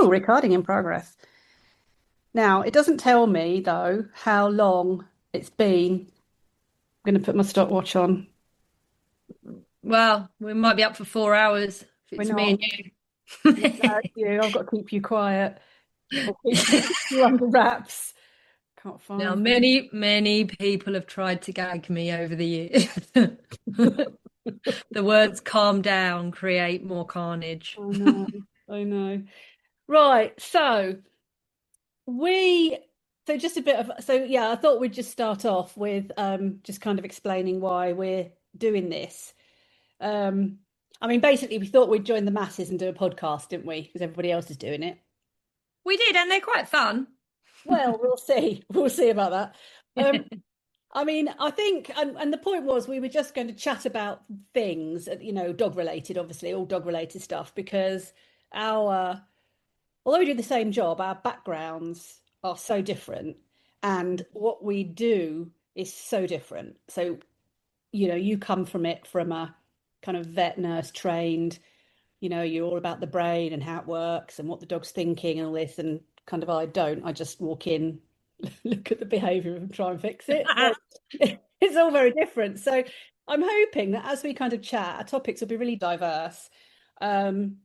Oh, recording in progress. Now, it doesn't tell me, though, how long it's been. I'm going to put my stopwatch on. Well, we might be up for 4 hours if We're it's me not. and you. No, it's you. I've got to keep you quiet or keep you under wraps. Can't Now, find many people have tried to gag me over the years. The words calm down create more carnage. I know. I know. Right. We, so just a bit of, so yeah, I thought we'd just start off with just kind of explaining why we're doing this. Um, I mean, basically, we thought we'd join the masses and do a podcast, didn't we? Because everybody else is doing it. We did, and they're quite fun. Well, we'll see. We'll see about that. I mean, I think, and the point was, we were just going to chat about things, dog related, obviously, all dog related stuff, because our, although we do the same job, our backgrounds are so different, and what we do is so different. So, you come from it from a kind of vet nurse trained, you're all about the brain and how it works and what the dog's thinking and all this, and kind of I don't. I just walk in, look at the behavior and try and fix it. So it's all very different. So I'm hoping that as we kind of chat, our topics will be really diverse. Um,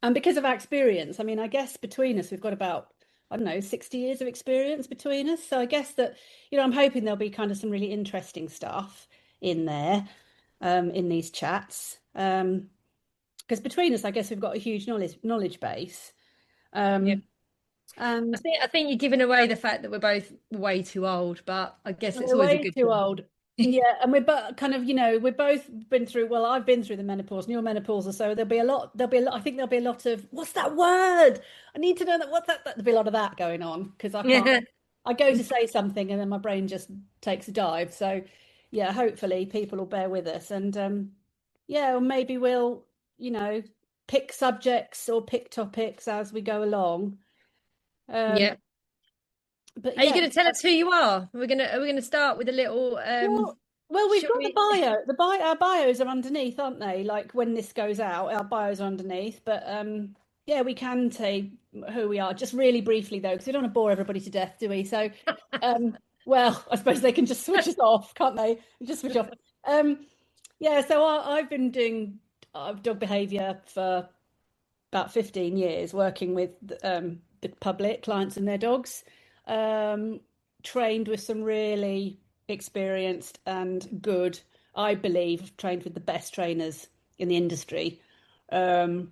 and because of our experience, I mean, I guess between us, we've got about, I don't know, 60 years of experience between us. So I guess that, I'm hoping there'll be kind of some really interesting stuff in there, in these chats. Because between us, I guess we've got a huge knowledge base. Yeah. Um, and I think you're giving away the fact that we're both way too old, but I guess it's we're always a way good too thing. old. Yeah, and we're but kind of, we've both been through, well, I've been through the menopause and you're menopausal, so I think there'll be a lot of, what's that word? I need to know that, what's that? There'll be a lot of that going on because I can't, I go to say something and then my brain just takes a dive. So yeah, hopefully people will bear with us and yeah, or maybe we'll, you know, pick subjects or pick topics as we go along. Um, Yeah. but Are you yeah, going to tell us who you are? Are we going to start with a little well, well, we've shall got the we bio. Our bios are underneath, aren't they? Like when this goes out, our bios are underneath. But yeah, we can say who we are, just really briefly though, because we don't want to bore everybody to death, do we? So, well, I suppose they can just switch us off, can't they? Just switch off. Um, yeah, so I've been doing dog behaviour for about 15 years, working with the public, clients and their dogs. Um, Trained with some really experienced and good, I believe, trained with the best trainers in the industry. Um,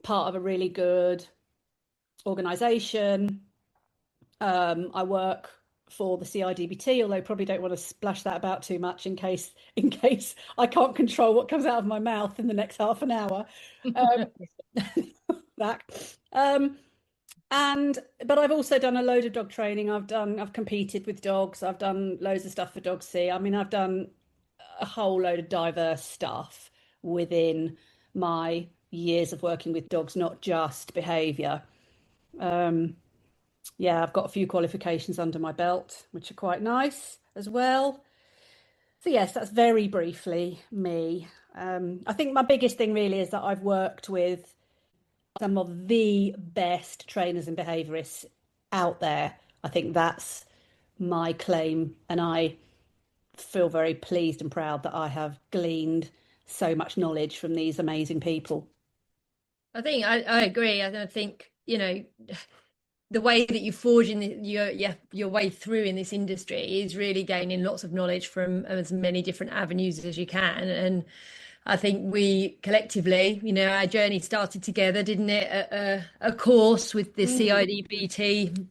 Part of a really good organisation. I work for the CIDBT, although probably don't want to splash that about too much in case I can't control what comes out of my mouth in the next half an hour. Um, that. Um, and but I've also done a load of dog training. I've competed with dogs. I've done loads of stuff for Dog C. I mean, I've done a whole load of diverse stuff within my years of working with dogs, not just behavior. Um, yeah, I've got a few qualifications under my belt, which are quite nice as well. So yes, that's very briefly me. I think my biggest thing really is that I've worked with some of the best trainers and behaviorists out there. I think that's my claim, and I feel very pleased and proud that I have gleaned so much knowledge from these amazing people. I think I agree. I think, the way that you forge in your way through in this industry is really gaining lots of knowledge from as many different avenues as you can. And I think we collectively, our journey started together, didn't it? A course with the Mm, CIDBT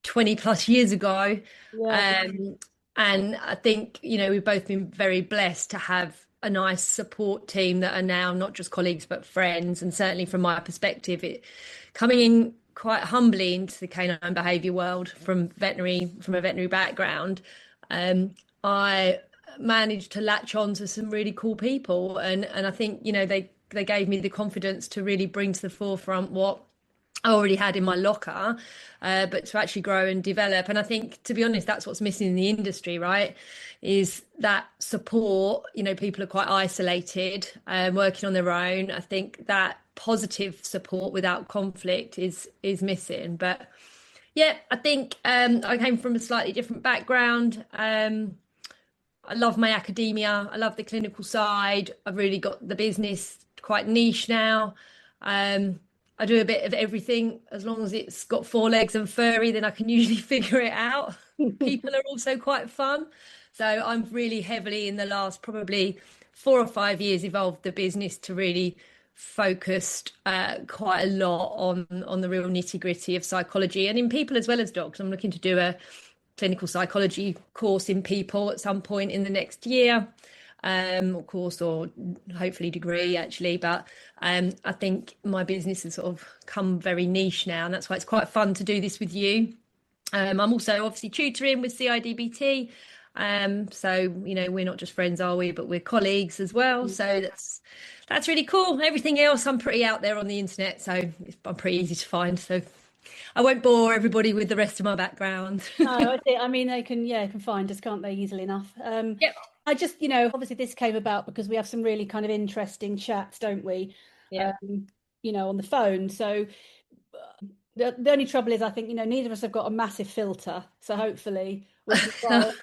20 plus years ago. yeah, Um, and I think, we've both been very blessed to have a nice support team that are now not just colleagues but friends. And certainly from my perspective, it coming in quite humbly into the canine behaviour world from a veterinary background, I managed to latch on to some really cool people, and I think they gave me the confidence to really bring to the forefront what I already had in my locker, but to actually grow and develop. And I think, to be honest, that's what's missing in the industry, right? Is that support. People are quite isolated, working on their own. I think that positive support without conflict is missing. But yeah, I think I came from a slightly different background. I love my academia. I love the clinical side. I've really got the business quite niche now. I do a bit of everything. As long as it's got four legs and furry, then I can usually figure it out. People are also quite fun. So I'm really heavily in the last probably 4 or 5 years evolved the business to really focused quite a lot on the real nitty gritty of psychology and in people as well as dogs. I'm looking to do a clinical psychology course in people at some point in the next year, course or hopefully degree actually. But I think my business has sort of come very niche now, and that's why it's quite fun to do this with you. I'm also obviously tutoring with CIDBT. So we're not just friends, are we? But we're colleagues as well. So that's really cool. Everything else, I'm pretty out there on the internet, so I'm pretty easy to find. So I won't bore everybody with the rest of my background. No, I mean they can find us, can't they, easily enough. Yep. I just, obviously this came about because we have some really kind of interesting chats, don't we? Yeah. On the phone. So the only trouble is, I think, neither of us have got a massive filter. So hopefully we can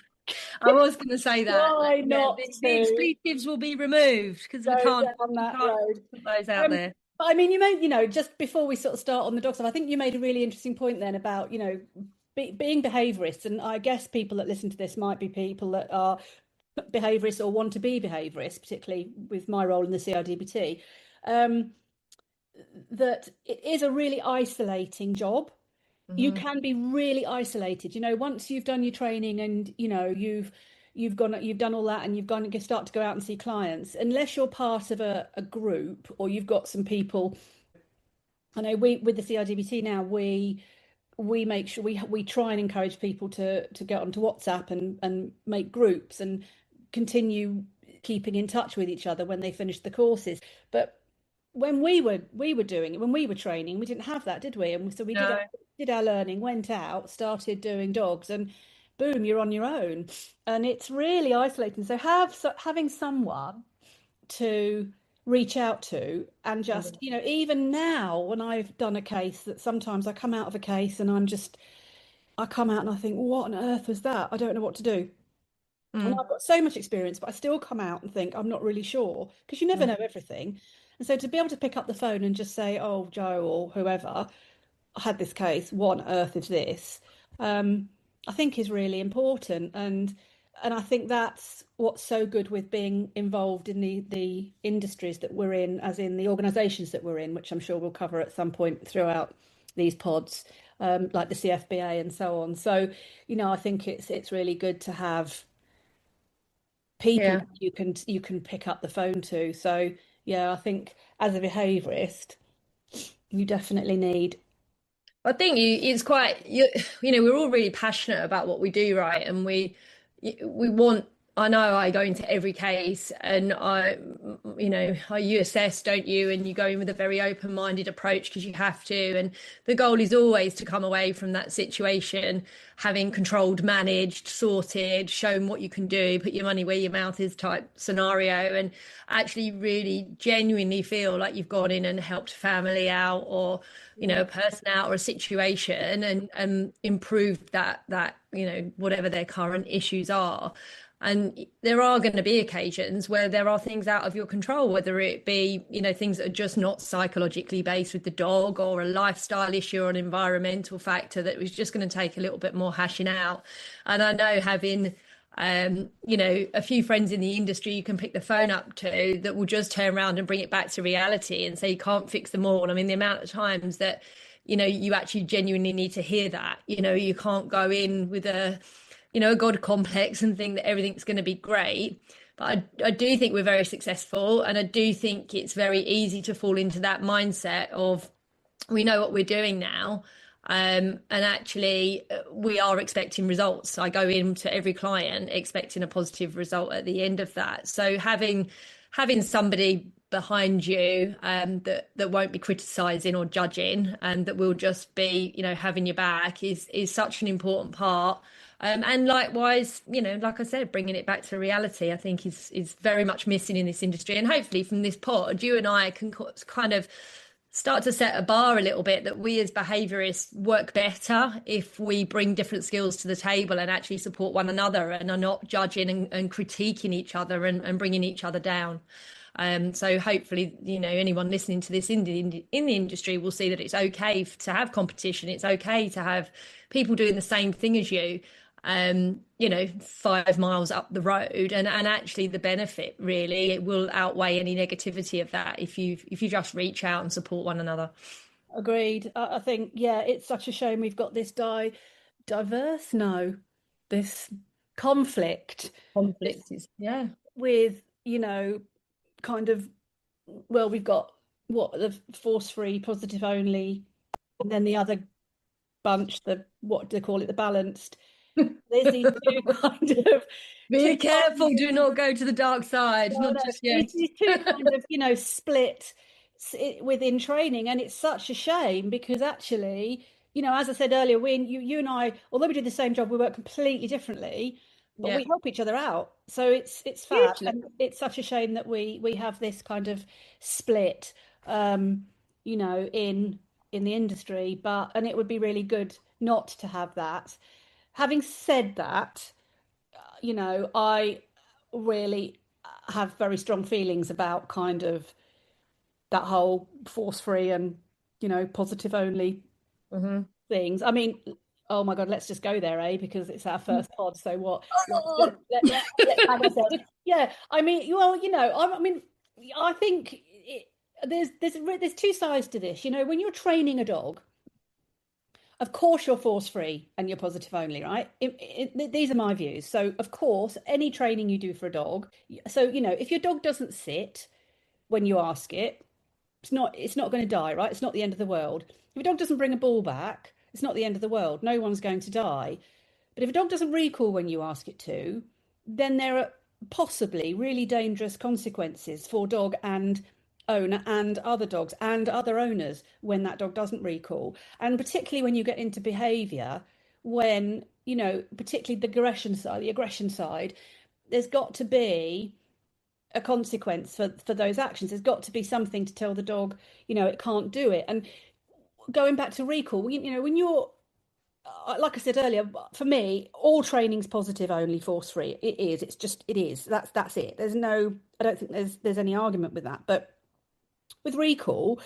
I was going to say that. try not the expletives will be removed because we can't on that road. Put those out there. But I mean, you may, just before we sort of start on the dog stuff, I think you made a really interesting point then about, being behaviourists. And I guess people that listen to this might be people that are behaviourists or want to be behaviourists, particularly with my role in the CIDBT. That it is a really isolating job. Mm-hmm. You can be really isolated. Once you've done your training and you've done all that and you've gone and start to go out and see clients, unless you're part of a group or you've got some people. I know with the CIDBT now we make sure we try and encourage people to get onto WhatsApp and make groups and continue keeping in touch with each other when they finish the courses. But when we were doing it, when we were training, we didn't have that, did we? And so we did our learning, went out, started doing dogs, and boom, you're on your own. And it's really isolating. So having someone to reach out to and just, even now when I've done a case, that sometimes I come out of a case and I come out and I think, what on earth was that? I don't know what to do. And I've got so much experience, but I still come out and think, I'm not really sure, because you never know everything. And so to be able to pick up the phone and just say, oh, Joe or whoever, I had this case, what on earth is this? I think is really important. And I think that's what's so good with being involved in the industries that we're in, as in the organisations that we're in, which I'm sure we'll cover at some point throughout these pods, like the CFBA and so on. So, I think it's really good to have people you can pick up the phone to. So yeah, I think as a behaviourist, you definitely need. I think it's quite we're all really passionate about what we do, right? And we want. I know I go into every case and you assess, don't you? And you go in with a very open-minded approach because you have to. And the goal is always to come away from that situation having controlled, managed, sorted, shown what you can do, put your money where your mouth is type scenario, and actually really genuinely feel like you've gone in and helped a family out or, a person out or a situation and improved that, whatever their current issues are. And there are going to be occasions where there are things out of your control, whether it be, things that are just not psychologically based with the dog, or a lifestyle issue or an environmental factor that was just going to take a little bit more hashing out. And I know having, a few friends in the industry you can pick the phone up to that will just turn around and bring it back to reality and say you can't fix them all. I mean, the amount of times that, you actually genuinely need to hear that, you can't go in with a God complex and think that everything's going to be great. But I do think we're very successful. And I do think it's very easy to fall into that mindset of we know what we're doing now. And actually, we are expecting results. I go into every client expecting a positive result at the end of that. So having somebody behind you that won't be criticizing or judging and that will just be, having your back is such an important part. And likewise, like I said, bringing it back to reality, I think is very much missing in this industry. And hopefully from this pod, you and I can kind of start to set a bar a little bit, that we as behaviorists work better if we bring different skills to the table and actually support one another and are not judging and critiquing each other and bringing each other down. So hopefully, anyone listening to this in the industry will see that it's okay to have competition. It's okay to have people doing the same thing as you, 5 miles up the road, and actually the benefit, really, it will outweigh any negativity of that if you just reach out and support one another. Agreed. I think, yeah, it's such a shame we've got this this conflict Is, yeah, with, kind of, well, we've got the force-free, positive only, and then the other bunch, what do they call it, the balanced. There's these two kind of be careful, do not go to the dark side. Not just yet. These two kind of split within training, and it's such a shame because actually, as I said earlier, you and I, although we do the same job, we work completely differently, but we help each other out. So it's fab, and it's such a shame that we have this kind of split, in the industry. And it would be really good not to have that. Having said that, I really have very strong feelings about kind of that whole force-free and, positive only things. I mean, oh my God, let's just go there, because it's our first pod. So what? Yeah, I mean, well, I think there's two sides to this. When you're training a dog, of course you're force-free and you're positive only, right? These are my views. So of course, any training you do for a dog, so if your dog doesn't sit when you ask it, it's not going to die, right? It's not the end of the world. If your dog doesn't bring a ball back, it's not the end of the world. No one's going to die. But if a dog doesn't recall when you ask it to, then there are possibly really dangerous consequences for dog and owner and other dogs and other owners when that dog doesn't recall. And particularly when you get into behavior, when, particularly the aggression side, there's got to be a consequence for those actions. There's got to be something to tell the dog, it can't do it. And going back to recall, when you're, like I said earlier, for me, all training's positive only, force-free. It is. It is. That's it. I don't think there's any argument with that. But with recall,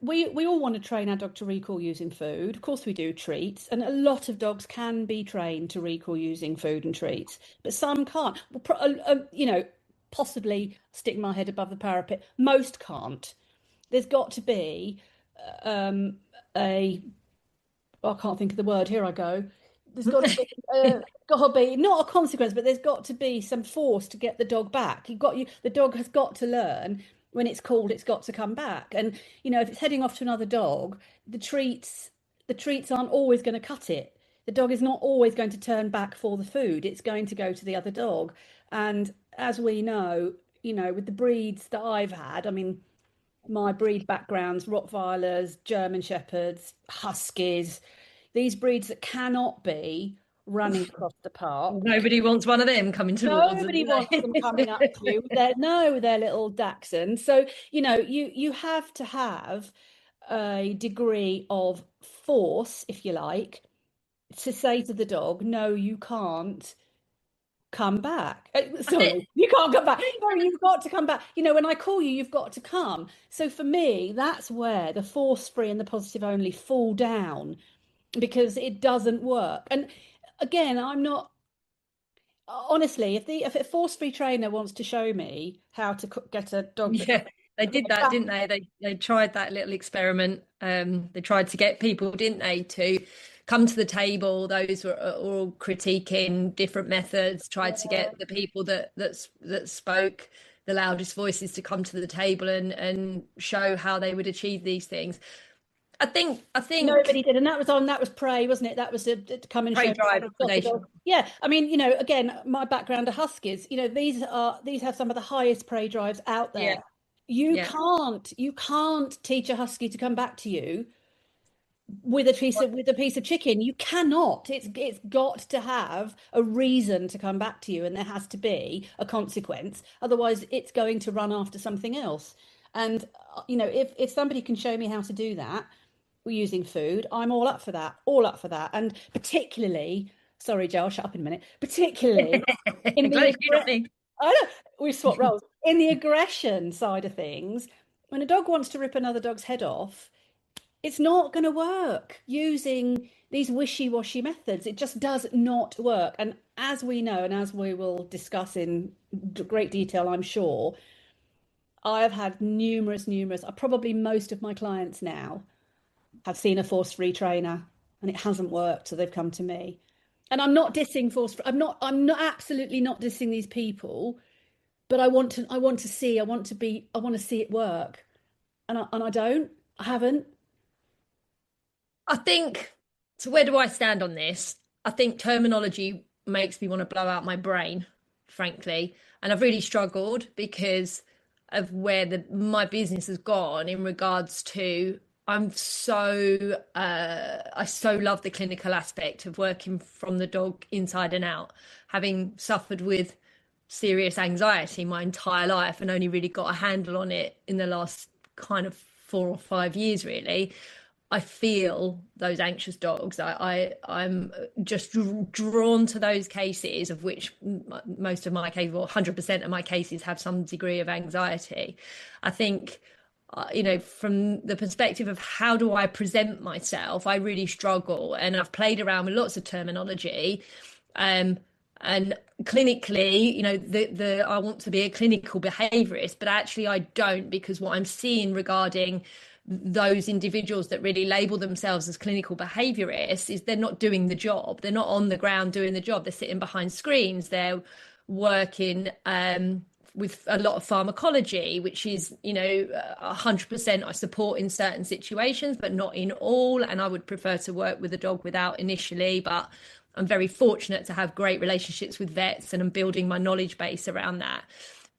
we all want to train our dog to recall using food. Of course we do, treats, and a lot of dogs can be trained to recall using food and treats, but some can't. Possibly sticking my head above the parapet, most can't. There's got to be I can't think of the word, here I go. There's got to be not a consequence, but there's got to be some force to get the dog back. The dog has got to learn when it's called, it's got to come back. And if it's heading off to another dog, the treats aren't always going to cut it. The dog is not always going to turn back for the food. It's going to go to the other dog. And as we know, with the breeds that I've had, I mean, my breed backgrounds, Rottweilers, German Shepherds, Huskies, these breeds that cannot be running across the park. Nobody wants one of them coming towards them. Nobody wants them coming up to you with their little dachshunds. So, you have to have a degree of force, if you like, to say to the dog, no, you can't come back. Sorry, you can't come back. No, you've got to come back. When I call you, you've got to come. So for me, that's where the force-free and the positive only fall down, because it doesn't work. And again, I'm not, honestly, if a force-free trainer wants to show me how to get a dog, they did that, didn't they? They tried that little experiment. They tried to get people, didn't they, to come to the table. Those were all critiquing different methods, tried to get the people that spoke the loudest voices to come to the table and show how they would achieve these things. I think nobody did, and that was prey, wasn't it? That was to come and prey show drive. Yeah, I mean, again, my background are Huskies. These have some of the highest prey drives out there. Yeah. You can't teach a Husky to come back to you with a piece of chicken. You cannot. It's got to have a reason to come back to you, and there has to be a consequence. Otherwise, it's going to run after something else. And if somebody can show me how to do that using food, I'm all up for that, all up for that. And particularly, sorry, Joe, I'll shut up in a minute. Particularly in the Glad you not me. I know we've swapped roles in the aggression side of things. When a dog wants to rip another dog's head off, it's not going to work using these wishy-washy methods. It just does not work. And as we know, and as we will discuss in great detail, I'm sure, I have had numerous, probably most of my clients now have seen a force-free trainer and it hasn't worked, so they've come to me. And I'm not dissing force. I'm not absolutely not dissing these people, but I want to see it work. And I haven't. I think, so where do I stand on this? I think terminology makes me want to blow out my brain, frankly. And I've really struggled because of where my business has gone in regards to I so love the clinical aspect of working from the dog inside and out, having suffered with serious anxiety my entire life and only really got a handle on it in the last kind of 4 or 5 years, really. I feel those anxious dogs. I'm just drawn to those cases, of which most of my cases, or 100% of my cases, have some degree of anxiety. I think, from the perspective of how do I present myself, I really struggle, and I've played around with lots of terminology. And clinically, I want to be a clinical behaviorist, but actually I don't, because what I'm seeing regarding those individuals that really label themselves as clinical behaviorists is they're not doing the job. They're not on the ground doing the job. They're sitting behind screens. They're working with a lot of pharmacology, which is, 100% I support in certain situations, but not in all. And I would prefer to work with a dog without initially, but I'm very fortunate to have great relationships with vets, and I'm building my knowledge base around that.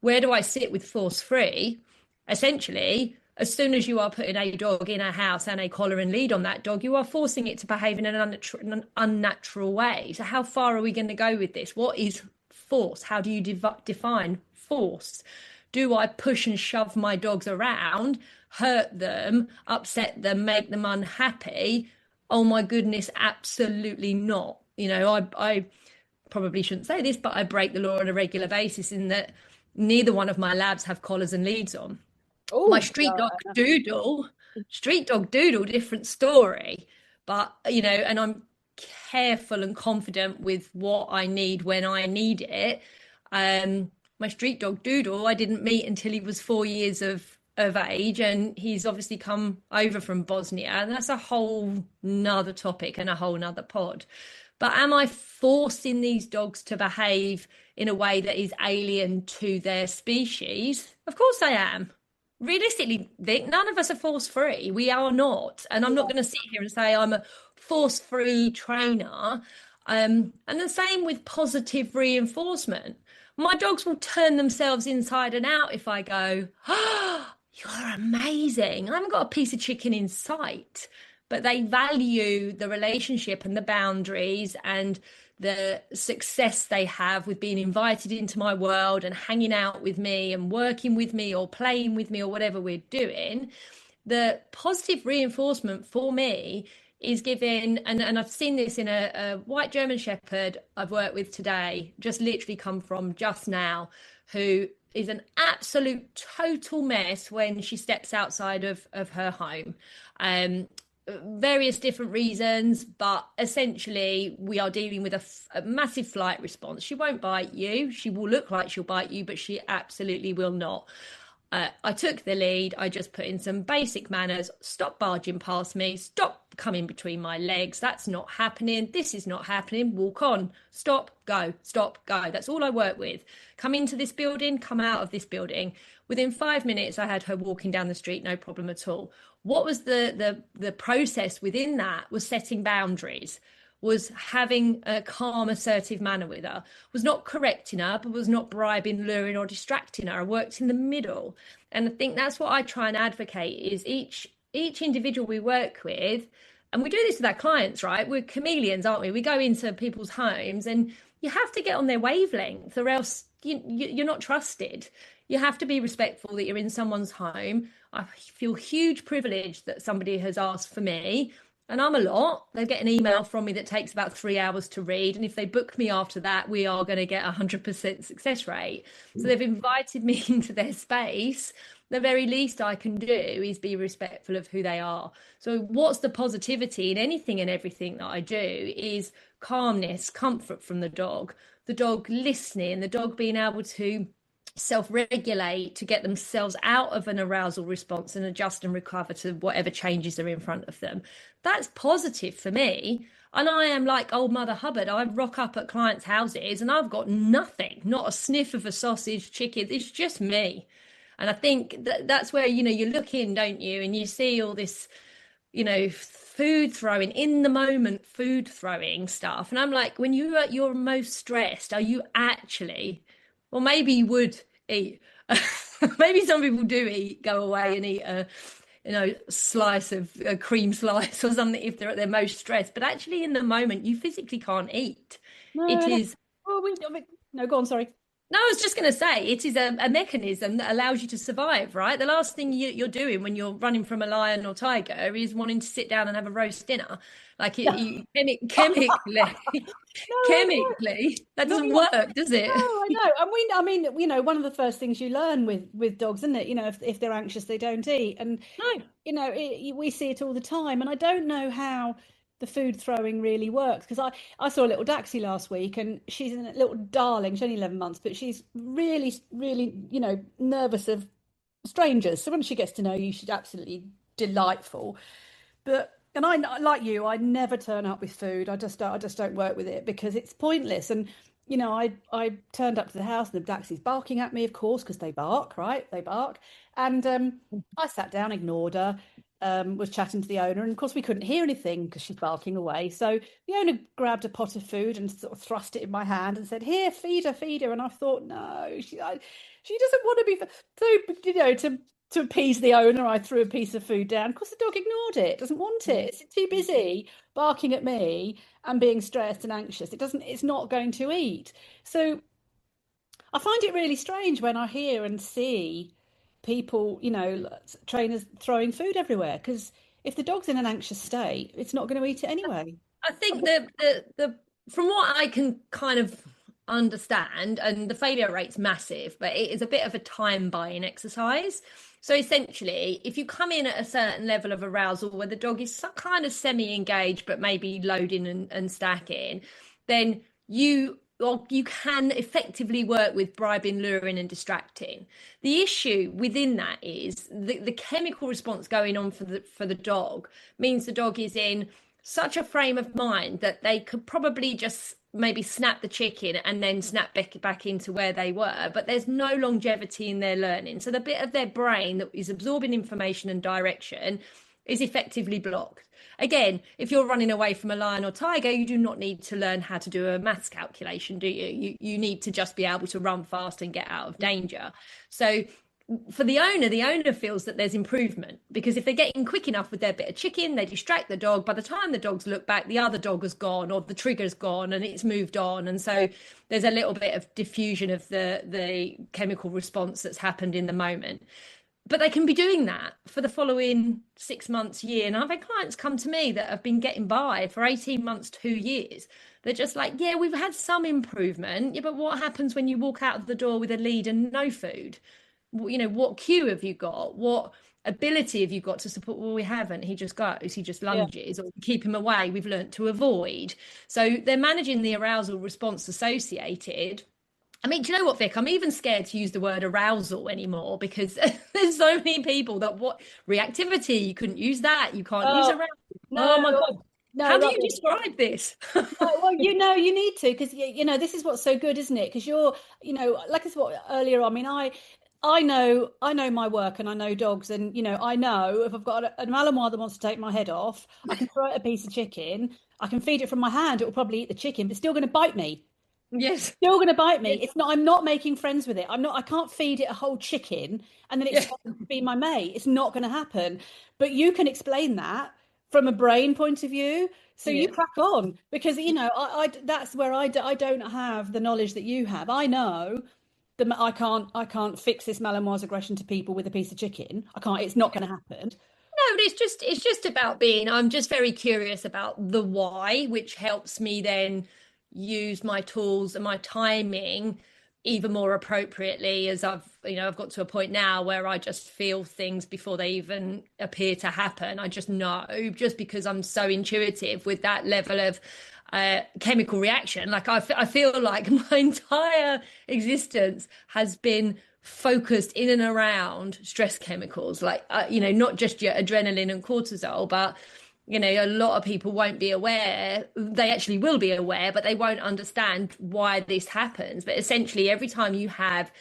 Where do I sit with force free? Essentially, as soon as you are putting a dog in a house and a collar and lead on that dog, you are forcing it to behave in an unnatural way. So how far are we going to go with this? What is force? How do you define force? Do I push and shove my dogs around, hurt them, upset them, make them unhappy? Oh my goodness, absolutely not. I probably shouldn't say this, but I break the law on a regular basis in that neither one of my labs have collars and leads on. Oh, my street dog Doodle, different story. But, and I'm careful and confident with what I need when I need it. My street dog Doodle, I didn't meet until he was 4 years of age, and he's obviously come over from Bosnia, and that's a whole nother topic and a whole nother pod. But am I forcing these dogs to behave in a way that is alien to their species? Of course I am. Realistically, Vic, none of us are force-free. We are not. And I'm not going to sit here and say I'm a force-free trainer. And the same with positive reinforcement. My dogs will turn themselves inside and out if I go, oh, you're amazing. I haven't got a piece of chicken in sight. But they value the relationship and the boundaries and the success they have with being invited into my world and hanging out with me and working with me or playing with me or whatever we're doing. The positive reinforcement for me is giving, and I've seen this in a white German Shepherd I've worked with today, just literally come from just now, who is an absolute total mess when she steps outside of her home. Various different reasons, but essentially we are dealing with a massive flight response. She won't bite you. She will look like she'll bite you, but she absolutely will not. I took the lead. I just put in some basic manners. Stop barging past me. Stop coming between my legs. That's not happening. This is not happening. Walk on. Stop, go. Stop, go. That's all I work with. Come into this building, come out of this building. Within 5 minutes, I had her walking down the street, no problem at all. What was the process within that was setting boundaries, was having a calm, assertive manner with her, was not correcting her, but was not bribing, luring or distracting her. I worked in the middle. And I think that's what I try and advocate is each individual we work with, and we do this with our clients, right? We're chameleons, aren't we? We go into people's homes and you have to get on their wavelength or else you're not trusted. You have to be respectful that you're in someone's home. I feel huge privilege that somebody has asked for me. And I'm a lot. They get an email from me that takes about 3 hours to read. And if they book me after that, we are going to get 100% success rate. So they've invited me into their space. The very least I can do is be respectful of who they are. So what's the positivity in anything and everything that I do is calmness, comfort from the dog listening, the dog being able to self-regulate to get themselves out of an arousal response and adjust and recover to whatever changes are in front of them. That's positive for me. And I am like old Mother Hubbard. I rock up at clients' houses and I've got nothing, not a sniff of a sausage, chicken. It's just me. And I think that's where, you look in, don't you? And you see all this, food throwing in the moment, food throwing stuff. And I'm like, when you're at your most stressed, are you actually, well, maybe you would eat. Maybe some people do eat, go away and eat slice of a cream slice or something if they're at their most stressed. But actually, in the moment, you physically can't eat. No, It is. no, go on, sorry. No, I was just going to say it is a mechanism that allows you to survive, right? The last thing you're doing when you're running from a lion or tiger is wanting to sit down and have a roast dinner. Like chemically, chemically, that doesn't work, does it? No, I know. And I mean, one of the first things you learn with dogs, isn't it? If they're anxious, they don't eat, and No. we see it all the time. And I don't know how the food throwing really works, because I saw a little Daxi last week, and she's a little darling. She's only 11 months, but she's really, really, nervous of strangers. So when she gets to know you, she's absolutely delightful. And I, like you, I never turn up with food. I just don't work with it because it's pointless. And I turned up to the house and the Daxi's barking at me, of course, because they bark, right? They bark. And I sat down, ignored her, was chatting to the owner, and of course we couldn't hear anything because she's barking away. So the owner grabbed a pot of food and sort of thrust it in my hand and said, "Here, feed her, feed her." And I thought, no, she doesn't want to be. So to appease the owner, I threw a piece of food down. Of course, the dog ignored it. Doesn't want it. It's too busy barking at me and being stressed and anxious. It's not going to eat. So I find it really strange when I hear and see people, trainers throwing food everywhere, because if the dog's in an anxious state, it's not going to eat it anyway. I think the from what I can kind of understand, and the failure rate's massive, but it is a bit of a time buying exercise. So essentially, if you come in at a certain level of arousal where the dog is some kind of semi-engaged, but maybe loading and stacking, then you can effectively work with bribing, luring, and distracting. The issue within that is the chemical response going on for the dog means the dog is in such a frame of mind that they could probably just maybe snap the chicken and then snap back into where they were, but there's no longevity in their learning. So the bit of their brain that is absorbing information and direction is effectively blocked. Again, if you're running away from a lion or tiger, you do not need to learn how to do a maths calculation, do you? You need to just be able to run fast and get out of danger. So for the owner feels that there's improvement, because if they're getting quick enough with their bit of chicken, they distract the dog. By the time the dogs look back, the other dog has gone, or the trigger's gone and it's moved on. And so there's a little bit of diffusion of the chemical response that's happened in the moment. But they can be doing that for the following 6 months, year. And I've had clients come to me that have been getting by for 18 months, 2 years. They're just like, yeah, we've had some improvement. Yeah, but what happens when you walk out of the door with a lead and no food? What cue have you got? What ability have you got to support? Well, we haven't. He just goes, he just lunges, or we keep him away. We've learnt to avoid. So they're managing the arousal response associated. I mean, do you know what, Vic? I'm even scared to use the word arousal anymore, because there's so many people that reactivity, you couldn't use that. You can't use arousal. No, oh my God. No, how do you describe this? Well, you need to, because this is what's so good, isn't it? Because you're, like I said earlier. I mean, I know my work, and I know dogs, and I know if I've got an Malinois that wants to take my head off, I can throw it a piece of chicken, I can feed it from my hand, it will probably eat the chicken, but it's still going to bite me. Yes. Still going to bite me. It's not. I'm not making friends with it. I can't feed it a whole chicken and then it's going to be my mate. It's not going to happen. But you can explain that from a brain point of view. So you crack on, because I that's where I don't have the knowledge that you have. I know I can't fix this Malinois aggression to people with a piece of chicken. I can't. It's not going to happen. No, but it's just about being, I'm just very curious about the why, which helps me then use my tools and my timing even more appropriately as I've got to a point now where I just feel things before they even appear to happen. I just know, just because I'm so intuitive with that level of chemical reaction. Like I feel like my entire existence has been focused in and around stress chemicals, like not just your adrenaline and cortisol, but a lot of people won't be aware. They actually will be aware, but they won't understand why this happens. But essentially, every time you have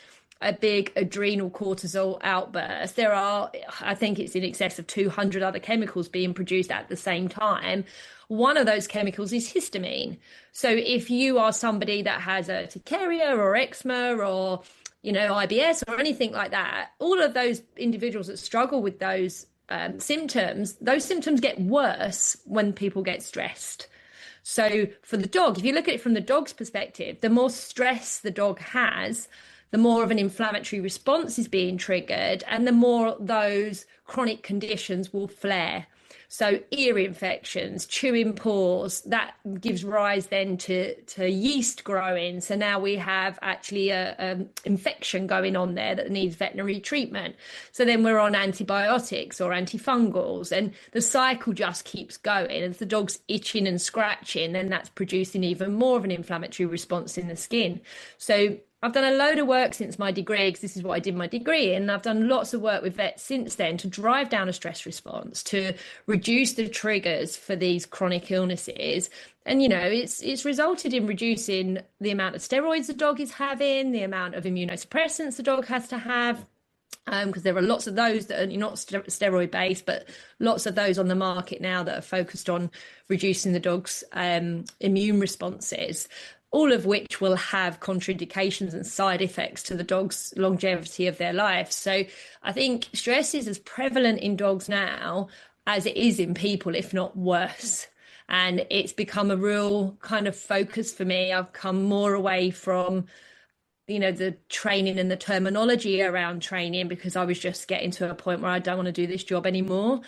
a big adrenal cortisol outburst, there are, I think it's in excess of 200 other chemicals being produced at the same time. One of those chemicals is histamine. So if you are somebody that has a urticaria or eczema or IBS or anything like that, all of those individuals that struggle with those symptoms get worse when people get stressed. So for the dog, if you look at it from the dog's perspective, the more stress the dog has, the more of an inflammatory response is being triggered, and the more those chronic conditions will flare. So ear infections, chewing pores, that gives rise then to yeast growing. So now we have actually a infection going on there that needs veterinary treatment. So then we're on antibiotics or antifungals, and the cycle just keeps going. And if the dog's itching and scratching, then that's producing even more of an inflammatory response in the skin. So I've done a load of work since my degree, because this is what I did my degree in. And I've done lots of work with vets since then to drive down a stress response, to reduce the triggers for these chronic illnesses. And, it's resulted in reducing the amount of steroids the dog is having, the amount of immunosuppressants the dog has to have, because there are lots of those that are not steroid based, but lots of those on the market now that are focused on reducing the dog's immune responses, all of which will have contraindications and side effects to the dog's longevity of their life. So I think stress is as prevalent in dogs now as it is in people, if not worse. And it's become a real kind of focus for me. I've come more away from the training and the terminology around training, because I was just getting to a point where I don't want to do this job anymore.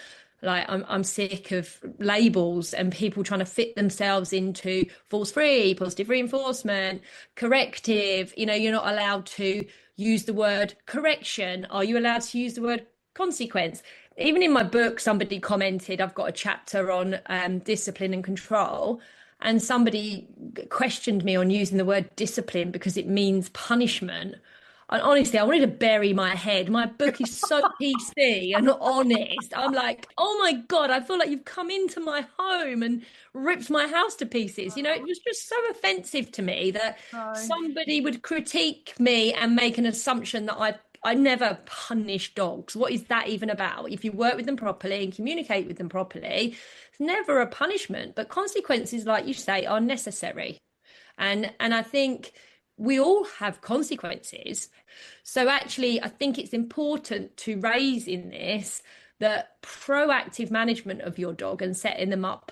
Like I'm sick of labels and people trying to fit themselves into force free, positive reinforcement, corrective. You're not allowed to use the word correction. Are you allowed to use the word consequence? Even in my book, somebody commented, I've got a chapter on discipline and control. And somebody questioned me on using the word discipline because it means punishment. And honestly, I wanted to bury my head. My book is so PC and honest. I'm like, oh my God, I feel like you've come into my home and ripped my house to pieces. It was just so offensive to me that somebody would critique me and make an assumption that I never punish dogs. What is that even about? If you work with them properly and communicate with them properly, it's never a punishment. But consequences, like you say, are necessary. And I think we all have consequences. So actually, I think it's important to raise in this that proactive management of your dog and setting them up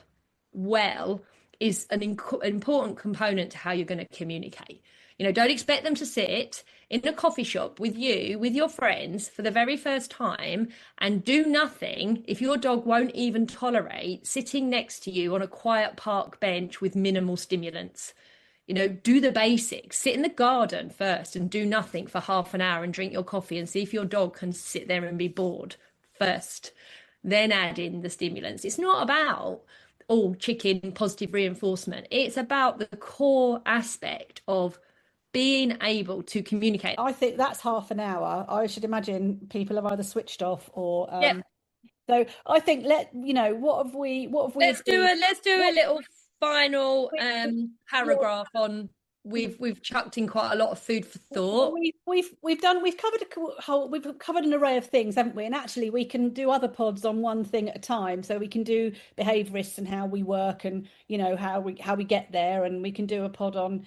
well is an important component to how you're going to communicate. Don't expect them to sit in a coffee shop with you, with your friends for the very first time and do nothing if your dog won't even tolerate sitting next to you on a quiet park bench with minimal stimulants. Do the basics. Sit in the garden first and do nothing for half an hour and drink your coffee and see if your dog can sit there and be bored first. Then add in the stimulants. It's not about all chicken positive reinforcement. It's about the core aspect of being able to communicate. I think that's half an hour. I should imagine people have either switched off or Yeah. So I think what have we let's do a little final paragraph on we've chucked in quite a lot of food for thought. We've covered an array of things, haven't we? And actually we can do other pods on one thing at a time. So we can do behaviorists and how we work and how we get there, and we can do a pod on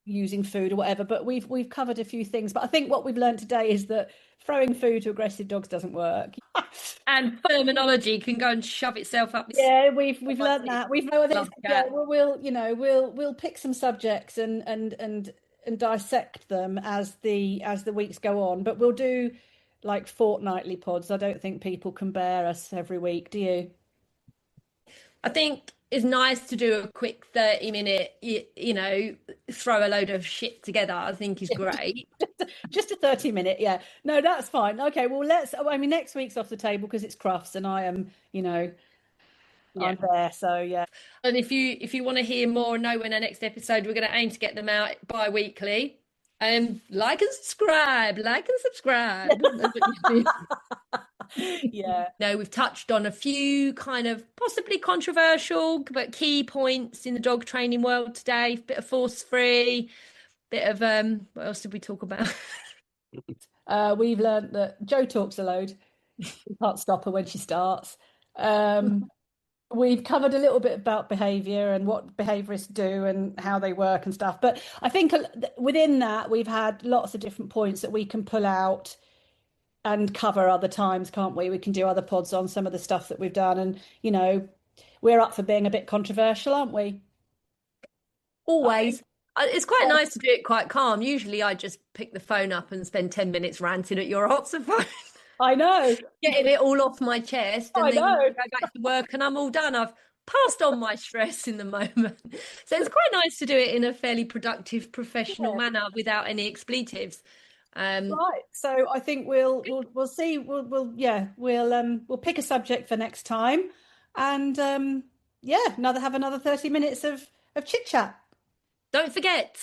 using food or whatever. But we've covered a few things. But I think what we've learned today is that throwing food to aggressive dogs doesn't work. And terminology can go and shove itself up. Yeah, we've learned that. We'll pick some subjects and and dissect them as the weeks go on, but we'll do like fortnightly pods. I don't think people can bear us every week, do you? I think it's nice to do a quick 30-minute, throw a load of shit together, I think is great. Just a 30-minute, yeah. No, that's fine. Okay, well, I mean, next week's off the table because it's Crufts and I am, Yeah. I'm there. So, yeah. And if you want to hear more and know when our next episode, we're going to aim to get them out bi-weekly. Like and subscribe, like and subscribe. Yeah. No, we've touched on a few kind of possibly controversial but key points in the dog training world today. Bit of force free, bit of what else did we talk about? We've learned that Jo talks a load. You can't stop her when she starts. We've covered a little bit about behavior and what behaviorists do and how they work and stuff. But I think within that, we've had lots of different points that we can pull out and cover other times, can't we? We can do other pods on some of the stuff that we've done. And, we're up for being a bit controversial, aren't we? Always. It's quite nice to do it quite calm. Usually I just pick the phone up and spend 10 minutes ranting at your oxyphone. I know. Getting it all off my chest and I then know. go back to work and I'm all done. I've passed on my stress in the moment. So it's quite nice to do it in a fairly productive, professional manner without any expletives. Right. So I think we'll see. We'll pick a subject for next time, and have another 30 minutes of chit chat. Don't forget,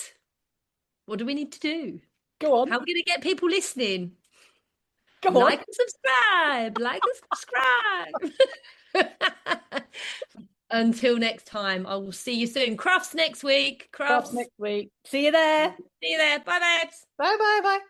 what do we need to do? Go on. How are we going to get people listening? Go on. Like and subscribe. Like and subscribe. Until next time, I will see you soon. Crufts next week. Crufts next week. See you there. See you there. Bye, babes. Bye, bye, bye.